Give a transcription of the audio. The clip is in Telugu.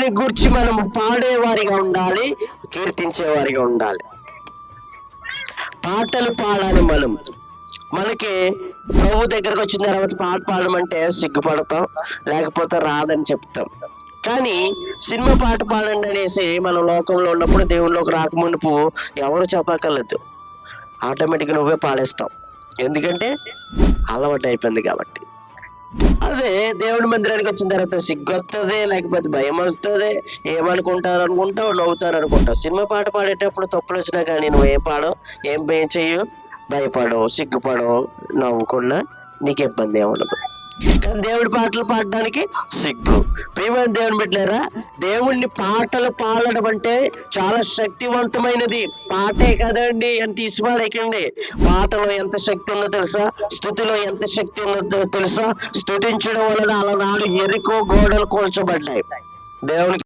దేవుని గూర్చి మనం పాడేవారిగా ఉండాలి, కీర్తించేవారిగా ఉండాలి. పాటలు పాడాలి. మనకి ప్రభు దగ్గరకు వచ్చిన తర్వాత పాట పాడమంటే సిగ్గుపడతాం, లేకపోతే రాదని చెప్తాం. కానీ సినిమా పాట పాడండి అనేసి మనం లోకంలో ఉన్నప్పుడు, దేవుళ్ళలోకి రాకమునుపు ఎవరు చెప్పక్కర్లేదు, ఆటోమేటిక్గా నువ్వే పాడేస్తావు. ఎందుకంటే అలవాటు అయిపోయింది కాబట్టి. అదే దేవుడి మందిరానికి వచ్చిన తర్వాత సిగ్గు వస్తుంది, లేకపోతే భయం వస్తుంది, ఏమనుకుంటారు అనుకుంటావు, నవ్వుతారు అనుకుంటావు. సినిమా పాట పాడేటప్పుడు తప్పులు వచ్చినా కానీ నువ్వేం పాడవు, ఏం చేయవు, భయపడవు, సిగ్గుపడవు, నవ్వుకున్నా నీకు ఇబ్బంది ఏముండదు. కానీ దేవుడి పాటలు పాడడానికి సిగ్గు. ప్రియమైన దేవుని బిడ్డలారా, దేవుణ్ణి పాటలు పాడడం అంటే చాలా శక్తివంతమైనది. పాటే కదండి అని తీసిపాడేకండి. పాటలో ఎంత శక్తి ఉందో తెలుసా, స్తుతిలో ఎంత శక్తి ఉన్నదో తెలుసా. స్తుతించడం వలన అలనాడు ఎరికో గోడలు కూల్చబడ్డాయి. దేవునికి